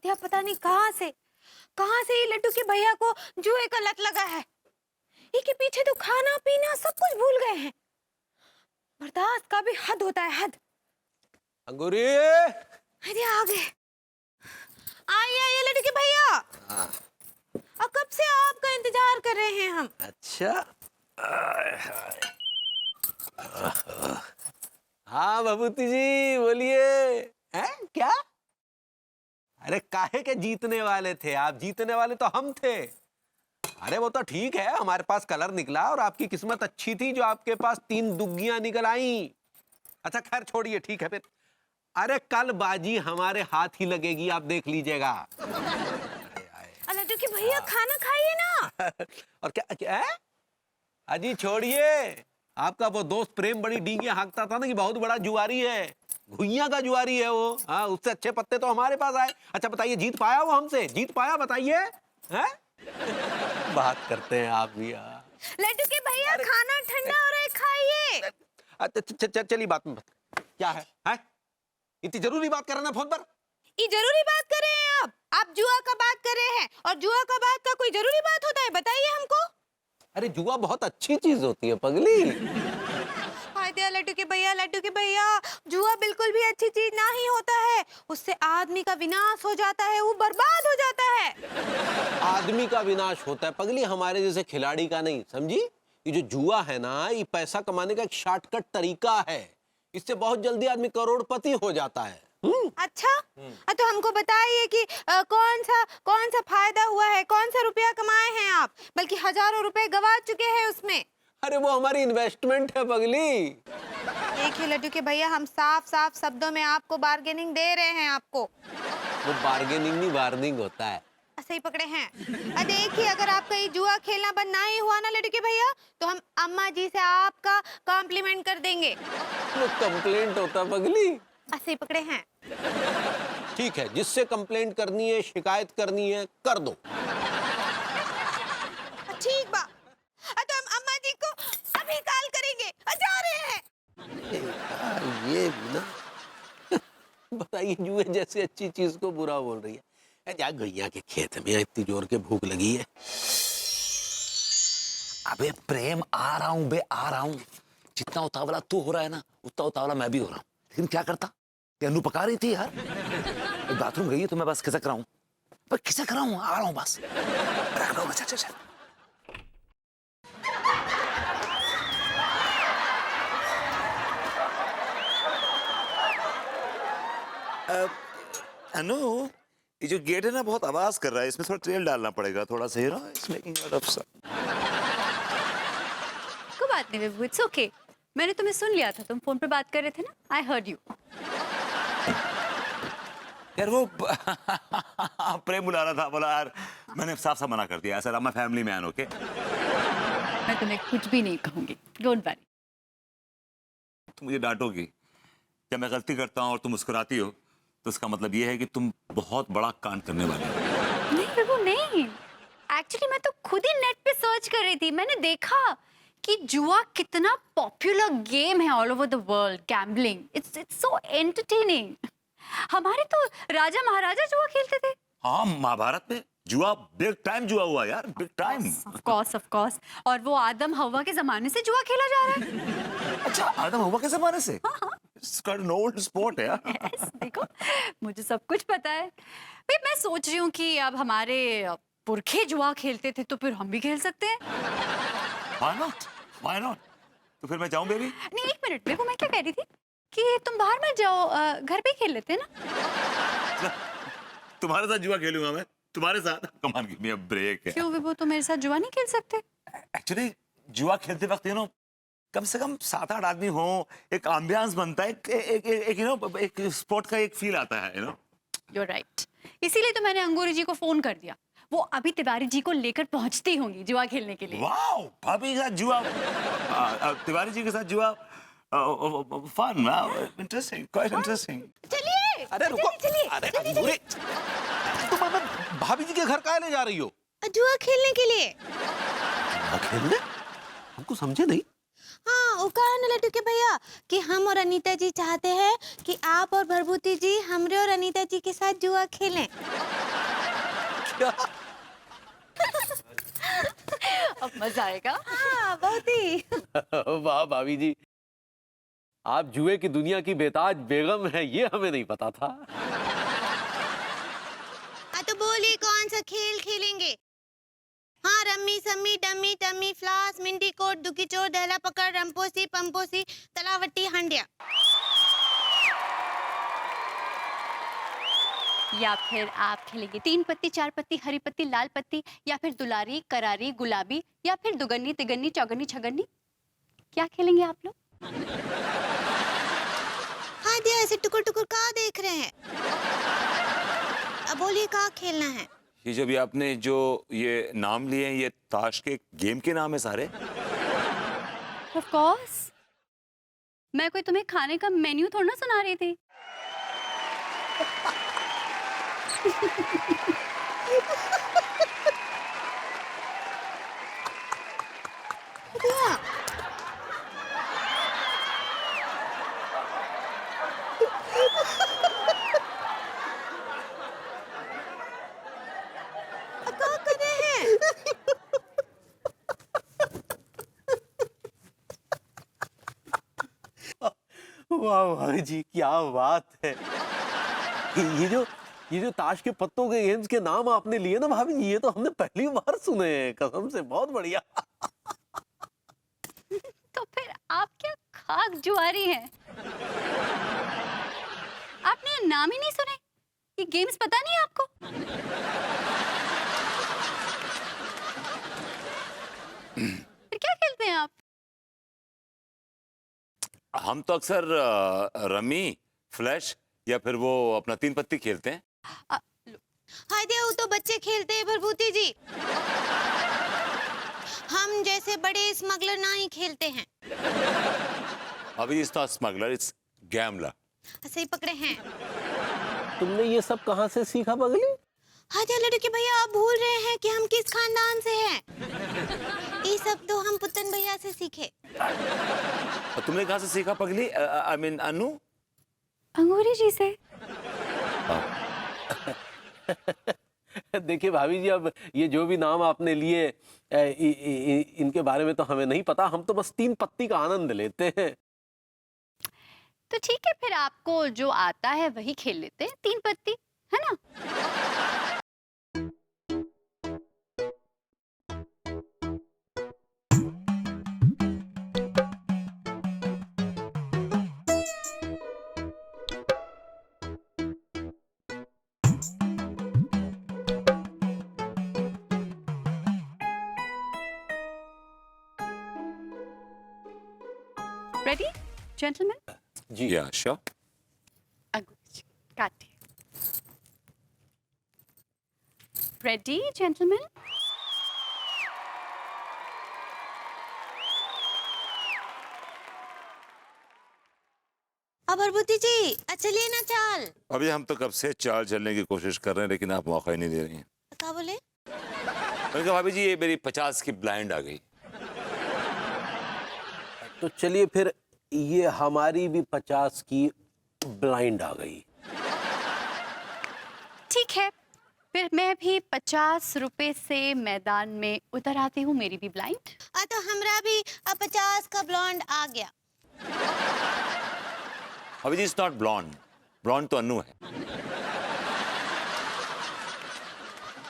आद्या पता नहीं कहाँ से ये लड्डू के भैया को जुए का लत लगा है। इसके पीछे तो खाना पीना सब कुछ भूल गए हैं। बर्दाश्त का भी हद होता है, हद। अंगूरी, अरे आ गए। आइए लड्डू के भैया। और कब से आपका इंतजार कर रहे हैं हम। अच्छा। हाँ भभूति जी बोलिए। हैं क्या? अरे काहे के जीतने वाले थे आप? जीतने वाले तो हम थे। अरे वो तो ठीक है, हमारे पास कलर निकला और आपकी किस्मत अच्छी थी जो आपके पास 3 दुग्गियां निकल आई। अच्छा खैर छोड़िए, ठीक है फिर। अरे कल बाजी हमारे हाथ ही लगेगी, आप देख लीजिएगा। लड्डू के भैया खाना खाइए ना। और क्या क्या है? अजी छोड़िए, आपका वो दोस्त प्रेम बड़ी डींगे हाँकता था ना कि बहुत बड़ा जुआरी है, घुइयां का जुआरी है वो। हाँ, उससे अच्छे पत्ते तो हमारे पास आए। अच्छा बताइए, जीत पाया वो हमसे? जीत पाया? बताइए। हैं? बात करते हैं आप भी। लड्डू के भैया खाना ठंडा हो रहा है, खाइए। चलिए बात में क्या है? हैं? इतनी जरूरी बात कर रहे हैं फोन पर? ये जरूरी बात कर रहे हैं आप जुआ का बात कर रहे हैं, और जुआ का बात का कोई जरूरी बात होता है? बताइए हमको। अरे जुआ बहुत अच्छी चीज होती है पगली। लड्डू के भैया जुआ बिल्कुल भी अच्छी चीज ना ही होता है। उससे आदमी का विनाश हो जाता है, वो बर्बाद हो जाता है। आदमी का विनाश होता है पगली, हमारे जैसे खिलाड़ी का नहीं, समझी? ये जो जुआ है ना, ये पैसा कमाने का एक शॉर्टकट तरीका है। इससे बहुत जल्दी आदमी करोड़पति हो जाता है। अच्छा, तो हमको बताइए कि कौन सा फायदा हुआ है, कौन सा रुपया कमाए हैं आप? बल्कि हजारों रुपए गवा चुके हैं उसमें। अरे वो हमारी इन्वेस्टमेंट है पगली। देखिए लड्डू के भैया, हम साफ शब्दों में आपको बार्गेनिंग दे रहे हैं आपको। वो बार्गेनिंग नहीं, वार्निंग होता है। सही पकड़े हैं। देखिए, अगर आपका ये जुआ खेलना बंद ना ही हुआ ना लड्डू के भैया, तो हम अम्मा जी से आपका कॉम्प्लीमेंट कर देंगे। वो कंप्लेंट होता पगली। सही पकड़े हैं। ठीक है, जिससे कंप्लेंट करनी है, शिकायत करनी है, कर दो। ठीक बा, तो हम अम्मा जी को अभी कॉल करेंगे, जा रहे हैं। ये ना बताइए, जुए जैसी अच्छी चीज को बुरा बोल रही है। जा गैया के खेत में इतनी जोर के भूख लगी है। अबे प्रेम, आ रहा हूं बे, आ रहा हूं। जितना उतावला तू हो रहा है ना, उतना उतावला मैं भी हो रहा हूं। लेकिन क्या करता, तेनू पका रही थी यार। बाथरूम गई है तो मैं बस खिसक रहा हूं, पर खिसक रहा हूं, आ रहा हूं बस। रख लो, चल चल चल। अनु, ये जो गेट है ना बहुत आवाज कर रहा है, इसमें थोड़ा तेल डालना पड़ेगा, थोड़ा सा ना, it's making lot of sound. कोई बात नहीं विभू, इट्स ओके। मैंने तुम्हें सुन लिया था, तुम फोन पे बात कर रहे थे ना, आई हर्ड यू। यार वो प्रेम बुला रहा था, बोला यार, मैंने साफ साफ मना कर दिया, सर मैं फैमिली मैन, ओके? मैं तुम्हें कुछ भी नहीं कहूंगी, डोंट वरी। तुम मुझे डांटोगी जब मैं गलती करता हूँ और तुम मुस्कुराती हो, तो इसका मतलब ये है कि तुम बहुत बड़ा कांड करने वाले हो। नहीं विभू नहीं, एक्चुअली मैं तो खुद ही नेट पे सर्च कर रही थी। मैंने देखा कि जुआ कितना पॉपुलर गेम है all over the world. Gambling, it's so entertaining. हमारे तो राजा महाराजा जुआ खेलते थे। हाँ, महाभारत में जुआ बिग टाइम जुआ हुआ यार, बिग टाइम। Of course. और वो आदम हवा के जमाने से जुआ खेला जा रहा है। अच्छा, आदम हवा के जमाने से? हाँ। It's quite an old sport है यार। Yes, देखो मुझे सब कुछ पता है भाई। मैं सोच रही हूँ कि अब हमारे पुरखे जुआ खेलते थे तो फिर हम भी खेल सकते हैं। Why not? Why not? तो फिर मैं जाऊं बेबी? नहीं, एक मिनट, देखो मैं क्या कह रही थी कि तुम बाहर मत जाओ, घर पे ही खेल लेते हैं ना। तुम्हारे साथ जुआ खेलूंगा मैं, तुम्हारे साथ। Come on, give me a break. क्यों विभू, तुम मेरे साथ जुआ नहीं खेल सकते? एक्चुअली जुआ खेलते वक्त कम से कम 7-8 आदमी हो, एक एम्बियंस बनता है, एक स्पोर्ट का एक फील आता है, You're right. इसीलिए तो मैंने अंगूरी जी को फोन कर दिया। वो अभी तिवारी जी को लेकर पहुंचती होंगी जुआ खेलने के लिए। वाओ, भाभी के साथ जुआ, तिवारी जी के साथ जुआ, फन, इंटरेस्टिंग, क्वाइट इंटरेस्टिंग। चलिए। अरे रुको, चलिए। अरे अंगूरी, तुम भाभी जी के घर काहे ले जा रही हो? जुआ खेलने के लिए। खेलने? हमको समझे नहीं। हाँ, वो कहा ना लड्डू के भैया कि हम और अनीता जी चाहते हैं कि आप और भरभूति जी हमरे और अनीता जी के साथ जुआ खेलें। अब मजा आएगा। हाँ बहुत ही। वाह भाभी जी, आप जुए की दुनिया की बेताज बेगम है, ये हमें नहीं पता था। हाँ तो बोलिए कौन सा खेल खेलेंगे? हाँ, रम्मी सम्मी डम्मी टम्मी फ्लास मिंटी कोट दुकी चोर दहला पकड़ रंपोसी पंपोसी तलावट्टी हंडिया। या फिर आप खेलेंगे 3 पत्ती 4 पत्ती हरी पत्ती लाल पत्ती, या फिर दुलारी करारी गुलाबी, या फिर दुगन्नी तिगन्नी चौगन्नी छगन्नी? क्या खेलेंगे आप लोग? हाँ दिया, ऐसे टुकुर टुकुर कहाँ देख रहे हैं? अब बोलिए कहाँ खेलना है? ये जब ये आपने जो ये नाम लिए हैं, ये ताश के गेम के नाम है सारे? ऑफ कोर्स, मैं कोई तुम्हें खाने का मेन्यू थोड़ा ना सुना रही थी। दिया, अब क्या कर रहे हैं? वाह भाभी जी, क्या बात है। ये जो ताश के पत्तों के गेम्स के नाम आपने लिए ना भाभी जी, ये तो हमने पहली बार सुने हैं, कसम से बहुत बढ़िया। तो फिर आप क्या खाक जुआरी हैं? आपने ये नाम ही नहीं सुने? ये गेम्स पता नहीं आपको? फिर क्या खेलते हैं आप? हम तो अक्सर रमी, फ्लैश या फिर वो अपना 3 पत्ती खेलते हैं। हाय दिया, वो तो बच्चे खेलते हैं प्रभूति जी। हम जैसे बड़े स्मगलर ना ही खेलते हैं। अभी it's not smuggler, it's gambler. सही पकड़े हैं। तुमने ये सब कहाँ से सीखा पगली? हाँ दिया लड़के भैया, आप भूल रहे हैं कि हम किस खानदान से हैं। ये सब तो हम पुतन भैया से सीखे। तुमने कहाँ से सीखा पगली? आई मीन अनु? अंगूरी जी से। देखिए भाभी जी, अब ये जो भी नाम आपने लिए इनके बारे में तो हमें नहीं पता, हम तो बस 3 पत्ती का आनंद लेते हैं। तो ठीक है, फिर आपको जो आता है वही खेल लेते हैं, 3 पत्ती, है ना? Ready gentleman? जी या श्योर। अंगूरी जी काटिए। Ready gentleman? अब प्रभूति जी, चलिए ना चाल। अभी हम तो कब से चाल चलने की कोशिश कर रहे हैं, लेकिन आप मौका ही नहीं दे रही हैं। क्या बोले? मैंने कहा भाभी जी, ये मेरी 50 की ब्लाइंड आ गई। तो चलिए फिर, ये हमारी भी 50 की ब्लाइंड आ गई। ठीक है, फिर मैं भी 50 रुपए से मैदान में उतर आती हूँ, मेरी भी ब्लाइंड। तो हमरा भी 50 का ब्लॉन्ड आ गया। भाभी जी, इट्स नॉट ब्लॉन्ड, ब्लॉन्ड तो अनु है,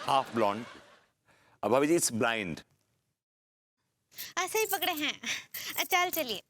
हाफ ब्लॉन्ड। अब भाभी जी, इट्स ब्लाइंड। ऐसे ही पकड़े हैं। चाल चलिए।